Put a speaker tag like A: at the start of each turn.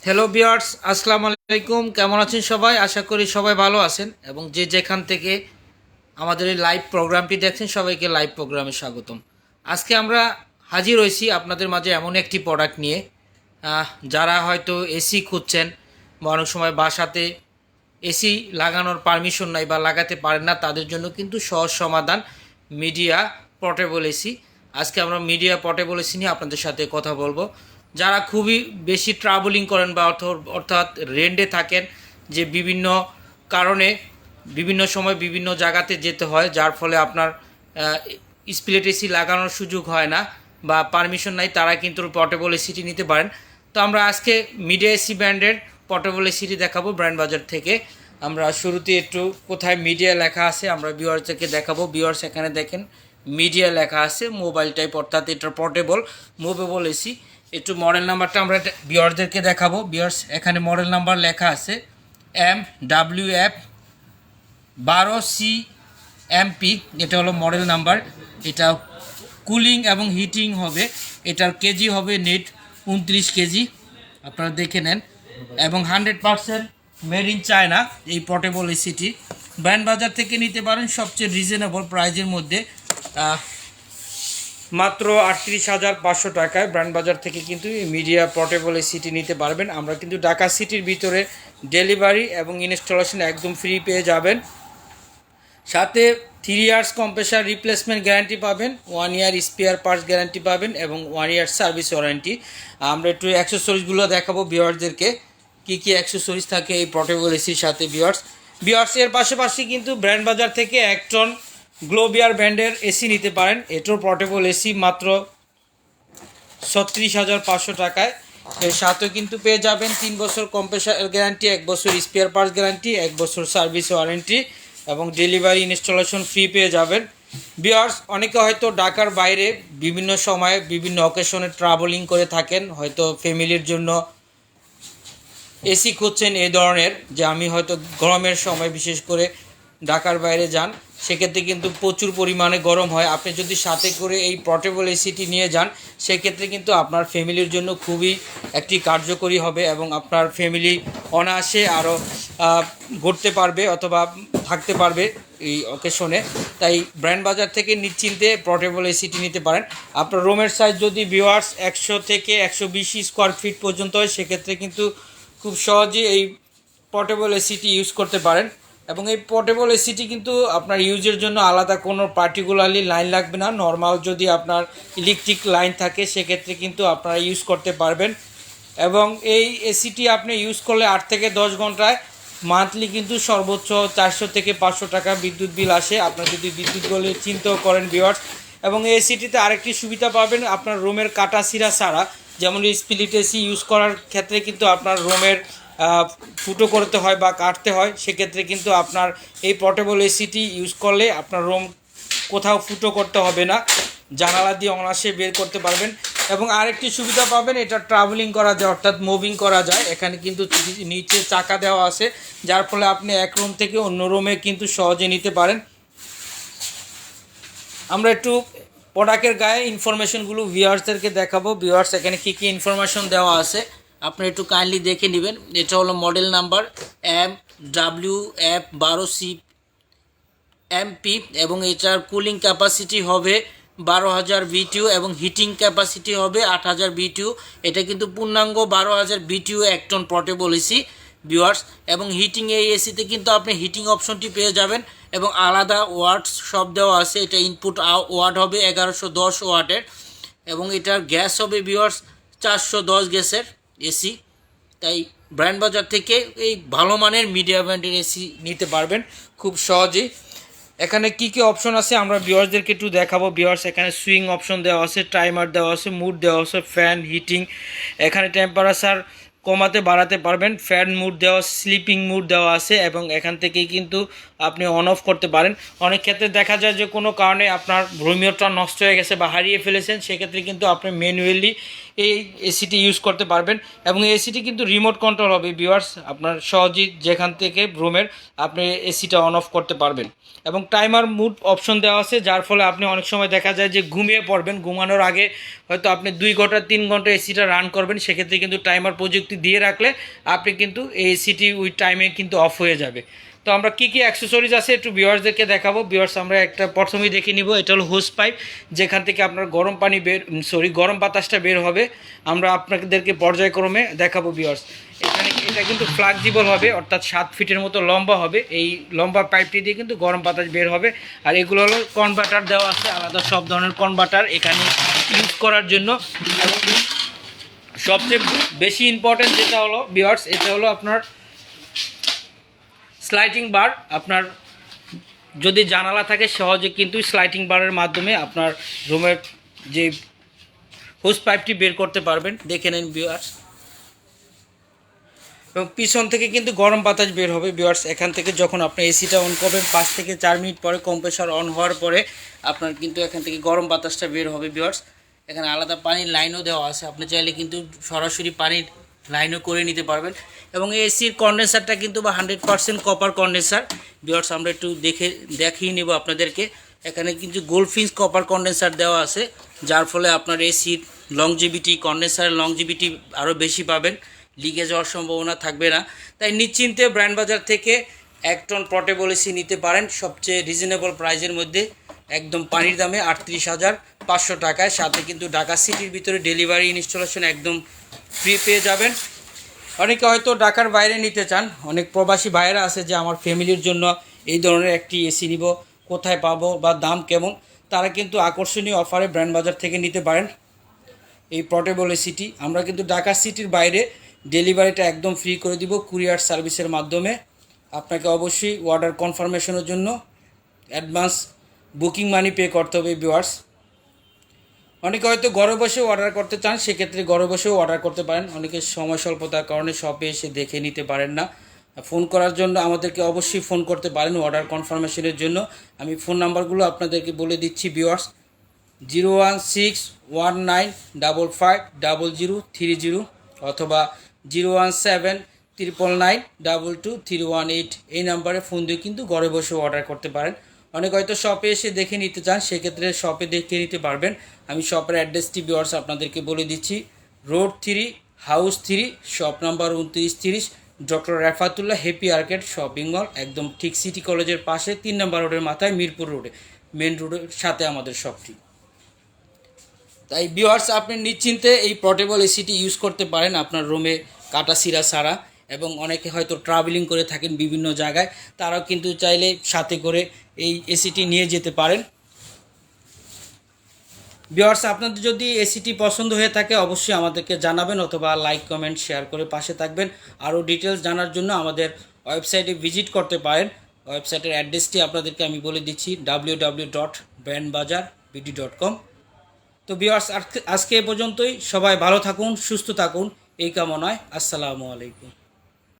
A: Hello viewers, আসসালামু আলাইকুম। কেমন আছেন সবাই? আশা করি সবাই ভালো আছেন এবং যে যেখান থেকে আমাদের এই লাইভ প্রোগ্রামটি দেখছেন সবাইকে লাইভ প্রোগ্রামে স্বাগতম। আজকে আমরা হাজির হয়েছি আপনাদের মাঝে এমন একটি প্রোডাক্ট নিয়ে, যারা হয়তো এসি খুঁজছেন বা অনেক সময় বাসাতে এসি লাগানোর পারমিশন নাই বা লাগাতে পারেন না, তাদের জন্য কিন্তু সহজ সমাধান মিডিয়া পোর্টেবল এসি। আজকে আমরা মিডিয়া পোর্টেবল এসি নিয়ে আপনাদের সাথে কথা বলবো। যারা খুবই বেশি ট্রাভেলিং করেন বা অর্থাৎ রেন্টে থাকেন, যে বিভিন্ন কারণে বিভিন্ন সময় বিভিন্ন জায়গাতে যেতে হয়, যার ফলে আপনার স্প্লিট এসি লাগানোর সুযোগ হয় না বা পারমিশন নাই, তারা কিন্তু পোর্টেবল এসিটি নিতে পারেন। তো আমরা আজকে মিডিয়া এসি ব্র্যান্ডের পোর্টেবল এসিটি দেখাবো ব্র্যান্ড বাজার থেকে। আমরা শুরুতে একটু কোথায় মিডিয়া লেখা আছে আমরা ভিউয়ার্সদেরকে দেখাবো। ভিউয়ার্স এখানে দেখেন মিডিয়া লেখা আছে, মোবাইল টাইপ, অর্থাৎ এটা পোর্টেবল মুভেবল এসি। একটু মডেল নাম্বারটা আমরা ভিউয়ারদেরকে দেখাবো। ভিউয়ার্স এখানে মডেল নাম্বার লেখা আছে MWF12 এটা হলো মডেল নাম্বার। এটা কুলিং এবং হিটিং হবে, এটার কেজি হবে নেট 29 কেজি, আপনারা দেখে নেন। এবং 100% মেড ইন চায়না এই পোর্টেবল এসিটি। ব্র্যান্ড বাজার থেকে নিতে পারেন সবচেয়ে রিজনেবল প্রাইজের মধ্যে, মাত্র 38,500 টাকায় ব্র্যান্ড বাজার থেকে কিন্তু মিডিয়া পোর্টেবল এসিটি নিতে পারবেন। আমরা কিন্তু ঢাকা সিটির ভিতরে ডেলিভারি এবং ইনস্টলেশন একদম ফ্রি পেয়ে যাবেন। সাথে 3 ইয়ার্স কম্প্রেসার রিপ্লেসমেন্ট গ্যারান্টি পাবেন, 1 ইয়ার স্পেয়ার পার্টস গ্যারান্টি পাবেন এবং 1 ইয়ার সার্ভিস ওয়ারেন্টি। আমরা একটু অ্যাক্সেসরিজগুলো দেখাবো ভিউয়ারদেরকে, কী কী অ্যাক্সেসরিজ থাকে এই পোর্টেবল এসির সাথে। ভিউয়ার্স এর পাশাপাশি কিন্তু ব্র্যান্ড বাজার থেকে একটন গ্লোবিয়ার ব্র্যান্ডের এসি নিতে পারেন। এটার পোর্টেবল এসি মাত্র 36,500 টাকায়। এর সাথেও কিন্তু পেয়ে যাবেন 3 বছর কম্প্রেসার গ্যারান্টি, 1 বছর স্পেয়ার পার্টস গ্যারান্টি, 1 বছর সার্ভিস ওয়ারেন্টি এবং ডেলিভারি ইনস্টলেশন ফ্রি পেয়ে যাবেন। ভিউয়ার্স অনেকে হয়তো ঢাকার বাইরে বিভিন্ন সময়ে বিভিন্ন অকেশনে ট্রাভেলিং করে থাকেন, হয়তো ফ্যামিলির জন্য এসি খুঁজছেন এই ধরনের, যে আমি হয়তো গরমের সময় বিশেষ করে ঢাকার বাইরে যান, সেক্ষেত্রে কিন্তু প্রচুর পরিমাণে গরম হয়। আপনি যদি সাথে করে এই পোর্টেবল এসিটি নিয়ে যান, সেক্ষেত্রে কিন্তু আপনার ফ্যামিলির জন্য খুবই একটি কার্যকরী হবে এবং আপনার ফ্যামিলি অনায়াসে আরও ঘুরতে পারবে অথবা থাকতে পারবে এই অকেশনে। তাই ব্র্যান্ড বাজার থেকে নিশ্চিন্তে পোর্টেবল এসিটি নিতে পারেন। আপনার রুমের সাইজ যদি ভিউয়ার্স 100 থেকে 120 স্কোয়ার ফিট পর্যন্ত হয়, সেক্ষেত্রে কিন্তু খুব সহজেই এই পোর্টেবল এসিটি ইউজ করতে পারেন। এবং এই পোর্টেবল এসিটি কিন্তু আপনার ইউজের জন্য আলাদা কোনো পার্টিকুলারলি লাইন লাগবে না। নর্মাল যদি আপনার ইলেকট্রিক লাইন থাকে, সেক্ষেত্রে কিন্তু আপনারা ইউজ করতে পারবেন। এবং এই এসিটি আপনি ইউজ করলে 8 থেকে 10 ঘন্টায় মান্থলি কিন্তু সর্বোচ্চ 400 থেকে 500 টাকা বিদ্যুৎ বিল আসে, আপনার যদি বিদ্যুৎ বলে চিন্তাও করেন ভিউয়ার্স। এবং এই এসিটিতে আরেকটি সুবিধা পাবেন, আপনার রুমের কাটা ছিঁড়া ছাড়া, যেমন স্প্লিট এসি ইউজ করার ক্ষেত্রে কিন্তু আপনার রুমের ফুটো করতে হয় বা কাটতে হয়, সেক্ষেত্রে কিন্তু আপনার এই পোর্টেবল এসিটি ইউজ করলে আপনার রুম কোথাও ফুটো করতে হবে না, জানালা দিয়ে অনায়াসে বের করতে পারবেন। এবং আরেকটি সুবিধা পাবেন, এটা ট্রাভেলিং করা যায় অর্থাৎ মুভিং করা যায়। এখানে কিন্তু নিচে চাকা দেওয়া আছে, যার ফলে আপনি এক রুম থেকে অন্য রুমে কিন্তু সহজে নিতে পারেন। আমরা একটু প্রোডাক্টের গায়ে ইনফরমেশনগুলো ভিউয়ার্সদেরকে দেখাবো। ভিউয়ার্স এখানে কী কী ইনফরমেশন দেওয়া আছে আপনি একটু কাইন্ডলি দেখে নেবেন। এটা হলো মডেল নাম্বার MWF12 এবং এটার কুলিং ক্যাপাসিটি হবে 12,000 BTU এবং হিটিং ক্যাপাসিটি হবে 8,000 BTU। এটা কিন্তু পূর্ণাঙ্গ 12,000 BTU একটন পোর্টেবল এসি ভিউয়ার্স। এবং হিটিং এই এসিতে কিন্তু আপনি হিটিং অপশনটি পেয়ে যাবেন এবং আলাদা ওয়াট সব দেওয়া আছে। এটা ইনপুট ওয়াট হবে 1110 ওয়াটের এবং এটার গ্যাস হবে ভিউয়ার্স 410 গ্যাসের এসি। তাই ব্র্যান্ড বাজার থেকে এই ভালো মানের মিডিয়া ব্র্যান্ডের এসি নিতে পারবেন খুব সহজেই। এখানে কি কি অপশন আছে আমরা ভিউয়ার্সদেরকে একটু দেখাবো। ভিউয়ার্স এখানে সুইং অপশন দেওয়া আছে, টাইমার দেওয়া আছে, মুড দেওয়া আছে, ফ্যান, হিটিং, এখানে টেম্পারেচার কমাতে বাড়াতে পারবেন, ফ্যান মুড দেওয়া, স্লিপিং মুড দেওয়া আছে এবং এখান থেকেই কিন্তু আপনি অন অফ করতে পারেন। অনেক ক্ষেত্রে দেখা যায় যে কোনো কারণে আপনার রিমোটটা নষ্ট হয়ে গেছে বা হারিয়ে ফেলেছেন, সেক্ষেত্রে কিন্তু আপনি ম্যানুয়ালি এই এসিটি ইউজ করতে পারবেন। এবং এই এসিটি কিন্তু রিমোট কন্ট্রোল হবে ভিউয়ার্স, আপনার সহজেই যেখান থেকে রুমের আপনি এসিটা অন অফ করতে পারবেন। এবং টাইমার মুড অপশন দেওয়া আছে, যার ফলে আপনি অনেক সময় দেখা যায় যে ঘুমিয়ে পড়বেন, ঘুমানোর আগে হয়তো আপনি 2 ঘন্টা 3 ঘন্টা এসিটা রান করবেন, সেক্ষেত্রে কিন্তু টাইমার প্রযুক্তি দিয়ে রাখলে আপনি কিন্তু এই এসিটি ওই টাইমে কিন্তু অফ হয়ে যাবে। তো আমরা কী কী অ্যাক্সেসরিজ আছে একটু ভিউয়ার্সদেরকে দেখাবো। ভিউয়ার্স আমরা একটা প্রথমেই দেখে নিব, এটা হলো হোস পাইপ, যেখান থেকে আপনার গরম পানি গরম বাতাসটা বের হবে। আমরা আপনাদেরকে পর্যায়ক্রমে দেখাবো ভিউয়ার্স। এখানে এটা কিন্তু ফ্লেক্সিবল হবে, অর্থাৎ 7 ফিটের মতো লম্বা হবে। এই লম্বা পাইপটি দিয়ে কিন্তু গরম বাতাস বের হবে। আর এগুলো হলো কনভার্টার দেওয়া আছে, আলাদা সব ধরনের কনভার্টার এখানে ইউজ করার জন্য। এবং সবচেয়ে বেশি ইম্পর্টেন্ট যেটা হলো ভিউয়ার্স, এটা হলো আপনার স্লাইডিং বার। আপনার যদি জানালা থাকে সহজে কিন্তু স্লাইডিং বারের মাধ্যমে আপনার রুমের যে হোস পাইপটি বের করতে পারবেন। দেখে নেন ভিউয়ার্স। এবং পিছন থেকে কিন্তু গরম বাতাস বের হবে ভিউয়ার্স। এখান থেকে যখন আপনি এসিটা অন করবেন 5 থেকে 4 মিনিট পরে কম্প্রেসার অন হওয়ার পরে আপনার কিন্তু এখান থেকে গরম বাতাসটা বের হবে ভিউয়ার্স। এখানে আলাদা পানির লাইনও দেওয়া আছে, আপনি চাইলে কিন্তু সরাসরি পানির লাইনও করে নিতে পারবেন। এবং এই এসির কন্ডেন্সারটা কিন্তু 100% কপার কন্ডেন্সার ভিউয়ার্স। আমরা একটু দেখিয়ে নেব আপনাদেরকে। এখানে কিন্তু গোল্ডফিন্স কপার কন্ডেন্সার দেওয়া আছে, যার ফলে আপনার এসির লংজিভিটি, কন্ডেন্সারের লংজিভিটি আরও বেশি পাবেন, লিকেজ হওয়ার সম্ভাবনা থাকবে না। তাই নিশ্চিন্তে ব্র্যান্ড বাজার থেকে 1 টন পোর্টেবল এসি নিতে পারেন সবচেয়ে রিজনেবল প্রাইজের মধ্যে, একদম পানির দামে 38,500 টাকায়। সাথে কিন্তু ঢাকা সিটির ভিতরে ডেলিভারি ইনস্টলেশন একদম ফ্রি পেয়ে যাবেন। অনেকে হয়তো ঢাকার বাইরে নিতে চান, অনেক প্রবাসী ভাইয়েরা আছে যে আমার ফ্যামিলির জন্য এই ধরনের একটি এসি নিব, কোথায় পাবো বা দাম কেমন, তারা কিন্তু আকর্ষণীয় অফারে ব্র্যান্ড বাজার থেকে নিতে পারেন এই পোর্টেবল এসিটি। আমরা কিন্তু ঢাকা সিটির বাইরে ডেলিভারিটা একদম ফ্রি করে দিব কুরিয়ার সার্ভিসের মাধ্যমে। আপনাকে অবশ্যই অর্ডার কনফার্মেশনের জন্য অ্যাডভান্স বুকিং মানি পে করতে হবে ভিউয়ার্স। অনেকে হয়তো ঘরে বসেও অর্ডার করতে চান, সেক্ষেত্রে ঘরে বসেও অর্ডার করতে পারেন। অনেকে সময় স্বল্পতার কারণে শপে এসে দেখে নিতে পারেন না। ফোন করার জন্য আমাদেরকে অবশ্যই ফোন করতে পারেন অর্ডার কনফার্মেশনের জন্য। আমি ফোন নাম্বারগুলো আপনাদেরকে বলে দিচ্ছি ভিউয়ার্স, 01619550030 অথবা 01799922318। এই নাম্বারে ফোন দিয়ে কিন্তু ঘরে বসেও অর্ডার করতে পারেন। অনেক হয়তো শপে এসে দেখে নিতে চান, সেক্ষেত্রে শপে দেখে নিতে পারবেন। আমি শপের অ্যাড্রেসটি ভিউয়ার্স আপনাদেরকে বলে দিচ্ছি, road 3, house 3, shop number 2930, doctor Rafatullah happy arcade shopping mall, একদম ঠিক সিটি কলেজের পাশে 3 নম্বর রোডের মাথায়, মিরপুর রোডে, মেন রোডের সাথে আমাদের শপটি। তাই ভিউয়ার্স আপনি নিশ্চিন্তে এই পোর্টেবল এসিটি ইউজ করতে পারেন আপনার রুমে কাটা সিরা ছাড়া। এবং অনেকে হয়তো ট্রাভেলিং করে থাকেন বিভিন্ন জায়গায়, তারাও কিন্তু চাইলে সাথে করে এই এসিটি নিয়ে যেতে পারেন। ভিউয়ার্স আপনাদের যদি এসিটি পছন্দ হয়ে থাকে অবশ্যই আমাদেরকে জানাবেন, অথবা লাইক কমেন্ট শেয়ার করে পাশে থাকবেন। আরও ডিটেলস জানার জন্য আমাদের ওয়েবসাইটে ভিজিট করতে পারেন। ওয়েবসাইটের অ্যাড্রেসটি আপনাদেরকে আমি বলে দিচ্ছি, www.brandbazaarbd.com। তো ভিউয়ার্স আজকে এ পর্যন্তই। সবাই ভালো থাকুন, সুস্থ থাকুন এই কামনায়। আসসালামু আলাইকুম।